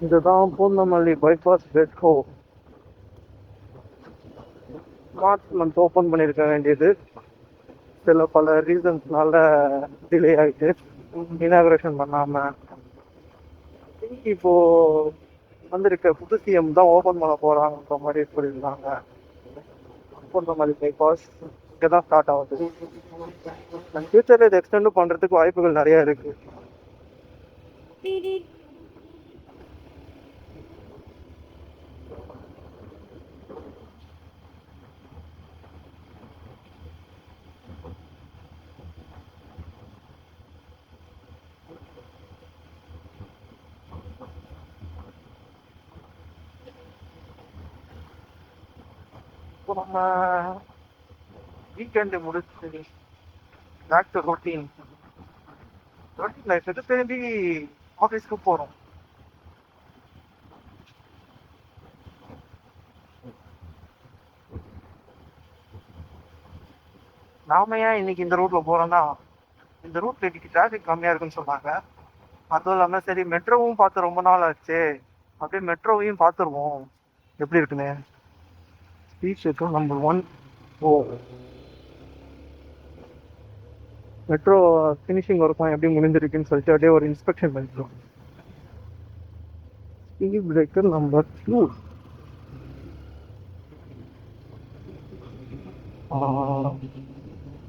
இதுதான் பூந்தமல்லி பைபாஸ் பெட்கோ. March month open பண்ணியிருக்க வேண்டியது சில பல ரீசன்ஸ்னால டிலே ஆகிட்டு இனாகரேஷன் பண்ணாம இப்போ வந்திருக்க புது சிஎம் தான் ஓப்பன் பண்ண போறாங்கன்ற மாதிரி சொல்லியிருந்தாங்க. பூந்தமல்லி பைபாஸ் இங்கே தான் ஸ்டார்ட் ஆகுது. ஃபியூச்சரில் இது எக்ஸ்டெண்டும் பண்ணுறதுக்கு வாய்ப்புகள் நிறையா இருக்கு. இப்போ நம்ம வீக்கெண்டு முடிச்சு பேக் டு ரொட்டீன் லைஃப் திரும்பி ஆஃபீஸ்க்கு போகிறோம். நாம ஏன் இன்னைக்கு இந்த ரூட்ல போறோம்னா, இந்த ரூட்ல இன்னைக்கு டிராஃபிக் கம்மியா இருக்குன்னு சொன்னாங்க. அதுவும் இல்லாம சரி மெட்ரோவும் பார்த்து ரொம்ப நாள் ஆச்சு, அப்படியே மெட்ரோவையும் பார்த்துருவோம் எப்படி இருக்குன்னு. ஸ்பீச் இருக்கும் நம்பர் 1. ஓ, மெட்ரோ ஃபினிஷிங் ஒர்க்லாம் எப்படி முடிஞ்சிருக்குன்னு சொல்லிட்டு அப்படியே ஒரு இன்ஸ்பெக்ஷன் பண்ணிக்கிறோம். Speed breaker number 2.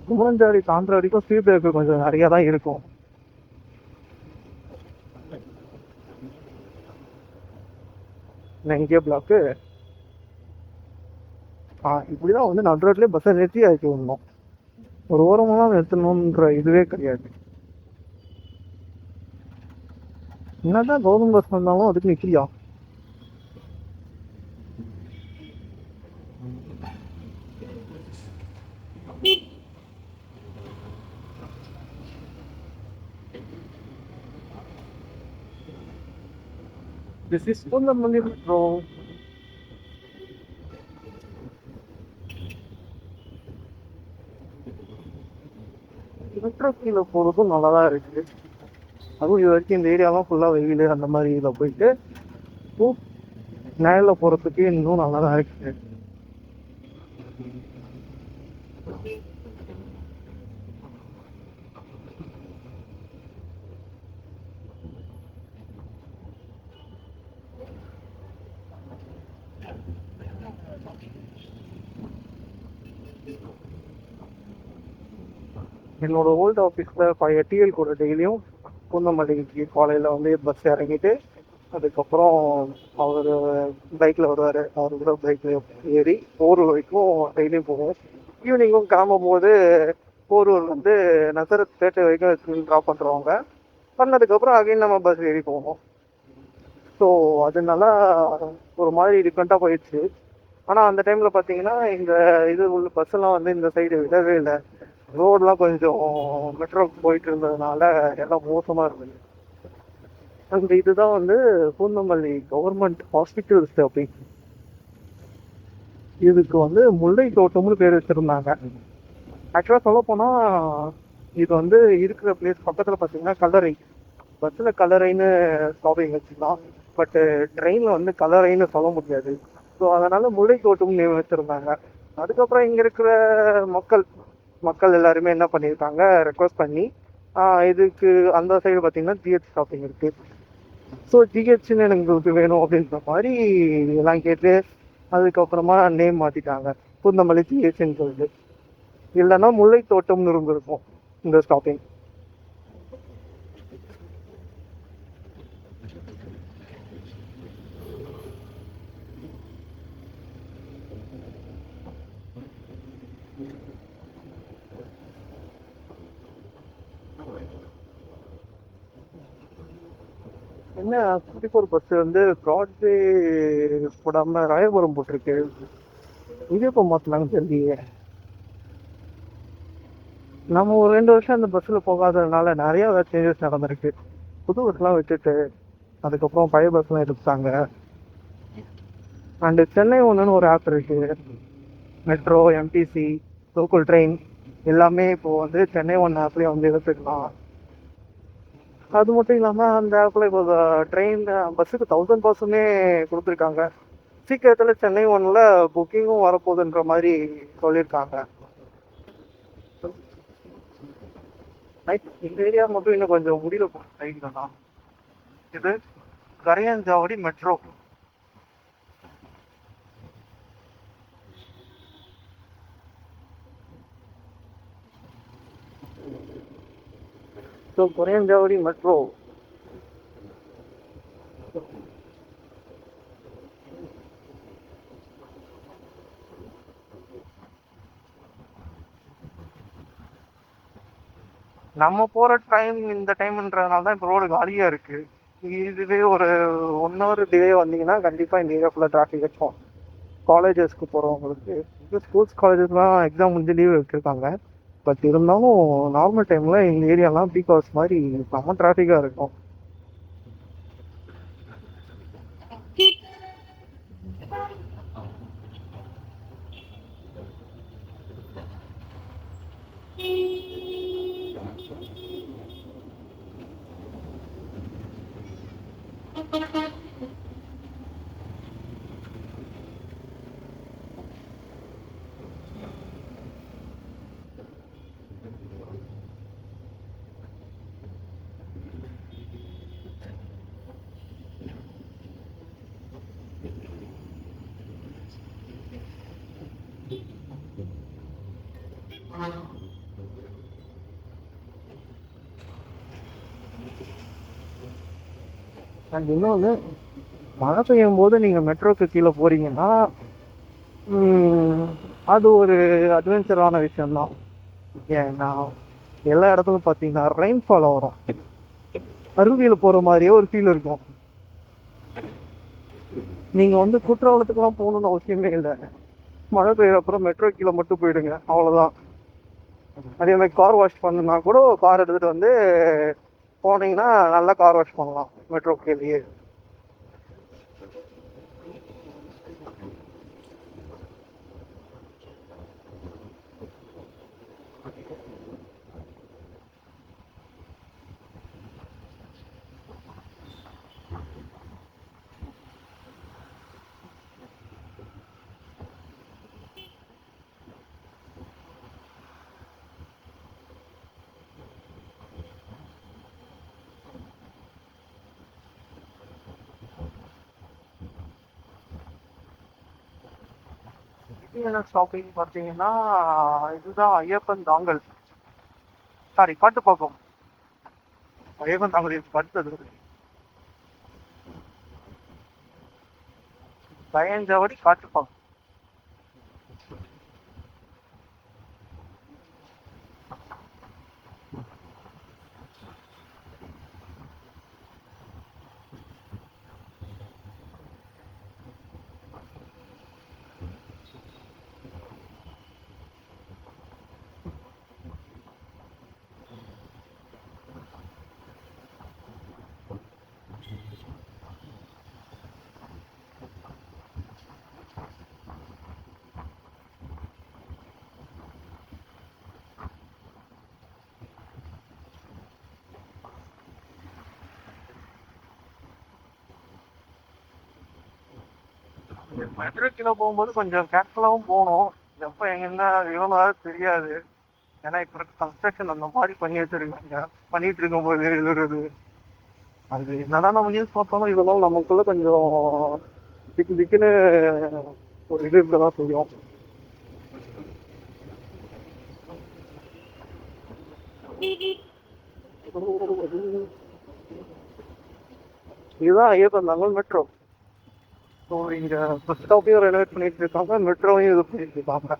குமரஞ்சாடி தாண்டுற வரைக்கும் ஸ்பீட் பிரேக்கர் கொஞ்சம் நிறையா தான் இருக்கும். எங்கே பிளாக்கு இப்படிதான் வந்து நடு ரோட்லேயே பஸ்ஸை நிறுத்தி ஆக்கி விடணும். ஒரு ஓரமெல்லாம் நிறுத்தணுன்ற இதுவே கிடையாது. என்னதான் கவர்மெண்ட் பஸ் வந்தாலும் அதுக்கு நிற்கிறியா? This is Punnamalli Metro. Metro கீழே போகிறதும் நல்லா தான் இருக்குது. அதுவும் இது வரைக்கும் இந்த ஏரியாலாம் ஃபுல்லாக வெயில் அந்த மாதிரி இதில் போயிட்டு நேரில் போகிறதுக்கு இன்னும் நல்லா தான் இருக்குது. என்னோட ஓல்டு ஆஃபீஸில் பழைய டிஎல் கூட டெய்லியும் பூந்தமல்லிக்கு காலையில் வந்து பஸ் இறங்கிட்டு அதுக்கப்புறம் அவர் பைக்கில் வருவார். அவர் கூட பைக்கில் ஏறி போரூர் வரைக்கும் டெய்லியும் போவோம். ஈவினிங்கும் கிளம்பும் போது போரூர் வந்து நசரத் பேட்டை வரைக்கும் ட்ராப் பண்ணுறவங்க பண்ணதுக்கப்புறம் அகைன் நம்ம பஸ் ஏறி போவோம். ஸோ அது நல்லா ஒரு மாதிரி டிஃப்ரெண்ட்டாக போயிடுச்சு. ஆனால் அந்த டைமில் பார்த்தீங்கன்னா இந்த இது உள்ள பஸ்ஸெல்லாம் வந்து இந்த சைடு விடவே இல்லை. ரோடெலாம் கொஞ்சம் மெட்ரோக்கு போயிட்டு இருந்ததுனால எல்லாம் மோசமாக இருந்தது. அந்த இதுதான் வந்து பூந்தமல்லி கவர்மெண்ட் ஹாஸ்பிட்டல் ஸ்டாப்பிங். இதுக்கு வந்து முல்லை தோட்டம்னு பேர் வச்சுருந்தாங்க. ஆக்சுவலாக சொல்ல போனால் இது வந்து இருக்கிற பிளேஸ் பக்கத்தில் பார்த்தீங்கன்னா கல்லறை. பஸ்ஸில் கல்லறைன்னு ஸ்டாப்பிங் வச்சுக்கலாம், பட்டு ட்ரெயினில் வந்து கல்லறைன்னு சொல்ல முடியாது. ஸோ அதனால் முல்லை தோட்டம்னு நேம் வச்சுருந்தாங்க. அதுக்கப்புறம் இங்கே இருக்கிற மக்கள் எல்லாருமே என்ன பண்ணியிருக்காங்க, ரெக்வஸ்ட் பண்ணி இதுக்கு அந்த சைடு பார்த்தீங்கன்னா ஜிஹெச் ஸ்டாப்பிங் இருக்குது. ஸோ ஜிஹெச்னு எங்களுக்கு வேணும் அப்படின்ற மாதிரி எல்லாம் கேட்டு அதுக்கப்புறமா நேம் மாற்றிட்டாங்க, பூந்தமல்லி ஜிஹெச்ன்னு சொல்லிட்டு. இல்லைன்னா முல்லை தோட்டம்னு இருந்திருக்கும் இந்த ஸ்டாப்பிங். என்ன 54 பஸ் வந்து ப்ராட்வே போடாம ராயபுரம் போட்டிருக்கு. இது எப்போ மாற்றினாங்கன்னு தெரியலையே. நம்ம ஒரு 2 வருஷம் அந்த பஸ்ஸில் போகாததுனால நிறையா சேஞ்சஸ் நடந்திருக்கு. புது பஸ்லாம் விட்டுட்டு அதுக்கப்புறம் பழைய பஸ்லாம் எடுத்தாங்க. அண்டு சென்னை ஒன்றுன்னு ஒரு ஆப் இருக்கு. மெட்ரோ, எம்டிசி, லோக்கல் ட்ரெயின் எல்லாமே இப்போ வந்து சென்னை ஒன் ஆப்லேயே வந்து எடுத்துக்கலாம். அது மட்டும் இல்லாமல் அந்த ஆப்பில் இப்போ ட்ரெயின் பஸ்ஸுக்கு 1000 கொடுத்துருக்காங்க. சீக்கிரத்தில் சென்னை ஒன்றில் புக்கிங்கும் வரப்போகுதுன்ற மாதிரி சொல்லியிருக்காங்க. இந்த ஏரியா மட்டும் இன்னும் கொஞ்சம் முடியல ட்ரெயின் தான். இது Karayanchavadi metro. So Karayanchavadi metro நம்ம போகிற டைம் இந்த டைம்ன்றதுனால தான் இப்போ ரோடு காலியாக இருக்குது. இதுவே ஒரு 1 hour டிலே வந்தீங்கன்னா கண்டிப்பாக இந்த ஏரியா ஃபுல்லாக டிராஃபிக் இருக்கும். காலேஜஸ்க்கு போகிறவங்களுக்கு இது ஸ்கூல்ஸ் காலேஜஸ்லாம் எக்ஸாம் முடிஞ்சு லீவ் விட்டுருக்காங்க. பட் இருந்தாலும் நார்மல் டைமில் இந்த ஏரியாலாம் பீக் ஹவர்ஸ் மாதிரி செம்ம டிராஃபிக்காக இருக்கும். அண்ட் இன்னொன்று, மழை பெய்யும் போது நீங்கள் மெட்ரோக்கு கீழே போகிறீங்கன்னா அது ஒரு அட்வென்ச்சரான விஷயம்தான். ஏன்னா எல்லா இடத்துக்கும் பார்த்தீங்கன்னா ரெயின்ஃபால் வரும். அருவியில் போகிற மாதிரியே ஒரு ஃபீல் இருக்கும். நீங்கள் வந்து குற்றாலத்துக்குலாம் போகணுன்னு அவசியமே இல்லை. மழை பெய்யுற அப்புறம் மெட்ரோ கீழே மட்டும் போயிடுங்க, அவ்வளோதான். அதே மாதிரி கார் வாஷ் பண்ணுனா கூட கார் எடுத்துகிட்டு வந்து போனீங்கன்னா நல்லா கார் வாஷ் பண்ணலாம் மெட்ரோ கீழேயே. என்ன ஷாப்பிங் பார்த்தீங்கன்னா இதுதான் ஐயப்பன் தாங்கல், சாரி காட்டுப்பாக்கம். ஐயப்பன் தாங்கல் படுத்தது பயஞ்சவடி காட்டுப்பாக்கம். மெட்ரோ கீழே போகும்போது கொஞ்சம் கேர்ஃபுல்லாகவும் போகணும். எப்போ எங்கன்னா விழுந்தாலும் தெரியாது. ஏன்னா இப்போ இருக்க கன்ஸ்ட்ரக்ஷன் அந்த மாதிரி பண்ணி வச்சிருக்காங்க. பண்ணிட்டு இருக்கும்போது எழுதுறது அது என்னதான் நம்ம நியூஸ் பார்த்தாலும் இதெல்லாம் நமக்குள்ள கொஞ்சம் திக்கு திக்குன்னு ஒரு இது இருக்கதான் செய்யும். இதுதான் ஐயப்பன் தாங்கல் மெட்ரோ. ஸோ இங்கே பஸ் ஸ்டாப்பையும் ரெனோவேட் பண்ணிட்டு இருக்காங்க, மெட்ரோவையும் இது பண்ணிட்டு இருக்காங்க.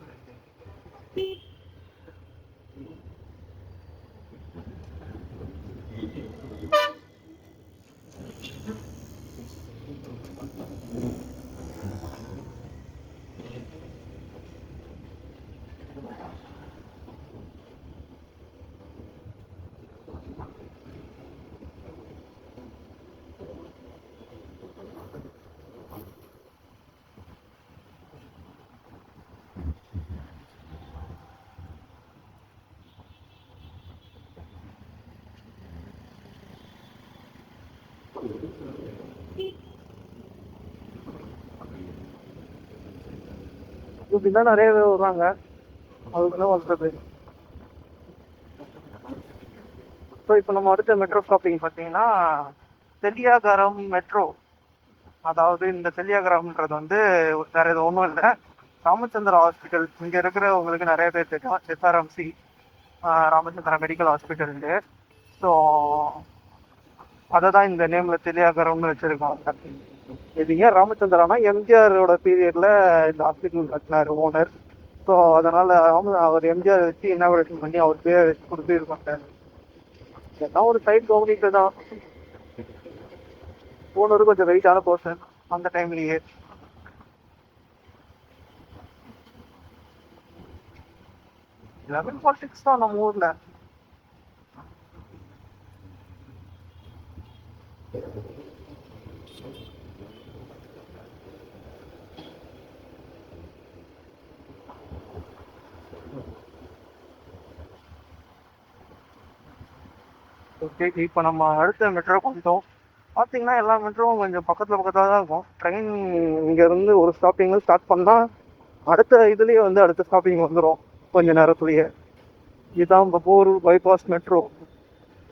இப்படிதான் நிறைய பேர் வருவாங்க, அதுக்குதான் வளர்றது. ஸோ இப்போ நம்ம அடுத்த மெட்ரோ ஸ்டாப்பிங் பார்த்தீங்கன்னா தெல்லியாகரம் மெட்ரோ. அதாவது இந்த தெல்லியாகரம்ன்றது வந்து வேற எதுவும் ஒன்றும் இல்லை, ராமச்சந்திரா ஹாஸ்பிட்டல். இங்கே இருக்கிறவங்களுக்கு நிறைய பேர் தெரியும், எஸ்ஆர்எம்சி ராமச்சந்திரா மெடிக்கல் ஹாஸ்பிட்டல்ண்டு. ஸோ அதை தான் இந்த நேமில் தெல்லியாகரம்னு வச்சுருக்காங்க. இது ஏன் ராமச்சந்திரானா எம்ஜிஆரோட பீரியடில் இந்த ஹாஸ்பிட்டல் கட்டினார் ஓனர். ஸோ அதனால் அவர் எம்ஜிஆர் வச்சு இனாகுரேஷன் பண்ணி அவர் பேர் வச்சு கொடுத்து இது பண்ணார். எல்லாம் ஒரு சைட் கவனிக்கு தான். ஓனர் கொஞ்சம் வெயிட்டான பர்சன் அந்த டைம்லேயே. லெவல் பாலிடிக்ஸ் தான் நம்ம ஊரில். ஓகே, இப்போ நம்ம அடுத்த மெட்ரோக்கு வந்துட்டோம். பார்த்தீங்கன்னா எல்லா மெட்ரோவும் கொஞ்சம் பக்கத்தில் தான் இருக்கும். ட்ரெயின் இங்கேருந்து ஒரு ஸ்டாப்பிங்கில் ஸ்டார்ட் பண்ணால் அடுத்த இதுலேயே வந்து அடுத்த ஸ்டாப்பிங் வந்துடும் கொஞ்சம் நேரத்துலேயே. இதுதான் இப்போ போரூர் பைபாஸ் மெட்ரோ.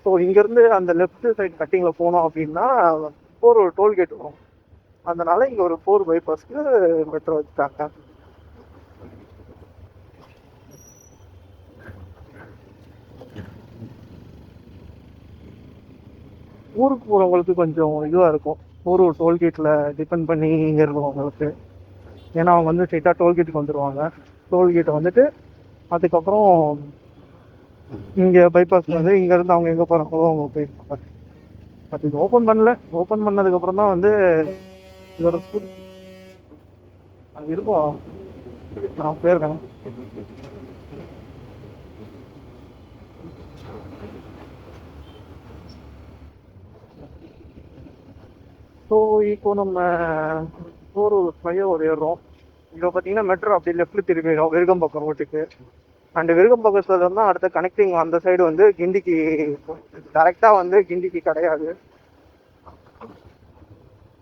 ஸோ இங்கேருந்து அந்த லெஃப்ட் சைட் கட்டிங்கில் போனோம் அப்படின்னா போரூர் டோல்கேட் வரும். அதனால் இங்கே ஒரு போரூர் பைபாஸ்க்கு மெட்ரோ வச்சுட்டாங்க. ஊருக்கு போகிறவங்களுக்கு கொஞ்சம் இதுவாக இருக்கும் போரூர் டோல்கேட்டில் டிபெண்ட் பண்ணி இங்கே இருக்கிறவங்களுக்கு. ஏன்னா அவங்க வந்து ஸ்ட்ரெயிட்டாக டோல்கேட்டுக்கு வந்துடுவாங்க. டோல்கேட்டை வந்துட்டு அதுக்கப்புறம் இங்கே பைபாஸ் வந்து இங்கேருந்து அவங்க எங்கே போகிறாங்களோ அவங்க போயிருப்பாங்க. பட் இது ஓப்பன் பண்ணல. ஓப்பன் பண்ணதுக்கப்புறம் தான் வந்து இதோட ஸ்கூல் அது இருக்கும். நான் போயிருக்கேன். ஸோ இப்போ நம்ம போரூர் ஃப்ளைஓவர் ஏறுறோம். இப்போ பார்த்தீங்கன்னா மெட்ரோ அப்படி லெஃப்ட்டில் திரும்பிடும் விருகம்பாக்கம் ரோட்டுக்கு. அண்ட் விருகம்பாக்கத்தில் இருந்தால் அடுத்த கனெக்டிங் அந்த சைடு வந்து கிண்டிக்கு டேரெக்டாக வந்து கிண்டிக்கு கிடையாது.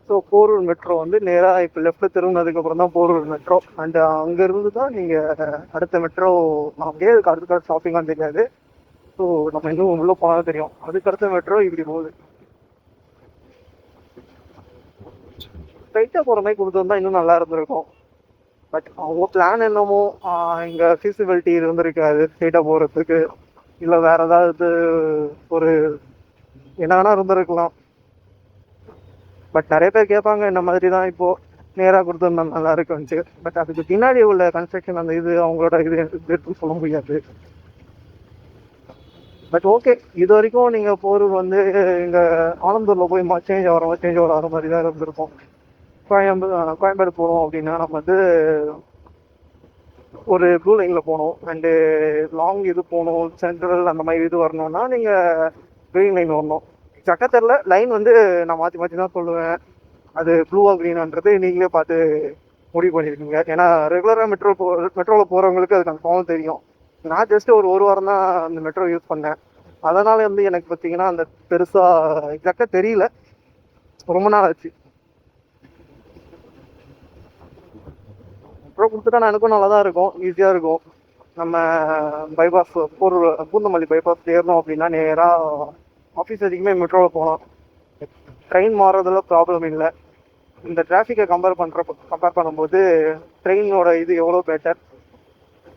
ஸோ போரூர் மெட்ரோ வந்து நேராக இப்போ லெஃப்ட்டில் திரும்பினதுக்கப்புறம் தான் போரூர் மெட்ரோ. அண்ட் அங்கேருந்து தான் நீங்கள் அடுத்த மெட்ரோ அப்படியே அடுத்த ஸ்டாப்பிங்காக தெரியாது. ஸோ நம்ம இன்னும் உள்ளே போனால் தெரியும். அதுக்கடுத்த மெட்ரோ இப்படி போகுது. ஸ்ட்ரைட்டாக போகிற மாதிரி கொடுத்து வந்தால் இன்னும் நல்லா இருந்திருக்கும். பட் அவங்க பிளான் என்னமோ இங்கே ஃபீஸிபிலிட்டி இருந்திருக்காது ஸ்ட்ரைட்டாக போகிறதுக்கு. இல்லை வேறு ஏதாவது ஒரு என்ன வேணா இருந்திருக்கலாம். பட் நிறைய பேர் கேட்பாங்க இந்த மாதிரி தான் இப்போது நேராக கொடுத்துருந்தா நல்லா இருக்குன்ட்டு. பட் அதுக்கு பின்னாடி உள்ள கன்ஸ்ட்ரக்ஷன் அந்த இது அவங்களோட இது இருக்குன்னு சொல்ல முடியாது. பட் ஓகே, இது வரைக்கும் நீங்கள் போரூர் வந்து இங்கே ஆனந்தூரில் போய் சேஞ்ச் ஆகிற மாதிரி தான் இருந்திருக்கும். கோயம்பேடு போகணும் அப்படின்னா நம்ம வந்து ஒரு ப்ளூ லைனில் போகணும். அண்டு லாங் இது போகணும், சென்ட்ரல் அந்த மாதிரி இது வரணும்னா நீங்கள் க்ரீன் லைன் வரணும். சட்டத்தில் லைன் வந்து நான் மாற்றி மாற்றி தான் சொல்லுவேன். அது ப்ளூவா க்ரீனான்றது நீங்களே பார்த்து முடிவு பண்ணியிருக்கீங்க. ஏன்னா ரெகுலராக மெட்ரோவில் போகிறவங்களுக்கு அது கன்ஃபார்மாக தெரியும். நான் ஜஸ்ட்டு ஒரு வாரம் தான் அந்த மெட்ரோ யூஸ் பண்ணேன். அதனால் வந்து எனக்கு பார்த்தீங்கன்னா அந்த பெருசாக எக்ஸாக்டாக தெரியல, ரொம்ப நாள் ஆச்சு. மெட்ரோ கொடுத்துட்டா எனக்கும் நல்லா தான் இருக்கும், ஈஸியாக இருக்கும். நம்ம பைபாஸ் பூந்தமல்லி பைபாஸ் ஏறணும் அப்படின்னா நேராக ஆஃபீஸ் வரைக்குமே மெட்ரோவில் போகலாம். ட்ரெயின் மாறுறதுல ப்ராப்ளம் இல்லை. இந்த டிராஃபிக்கை கம்பேர் பண்ணும்போது ட்ரெயினோட இது எவ்வளோ பெட்டர்.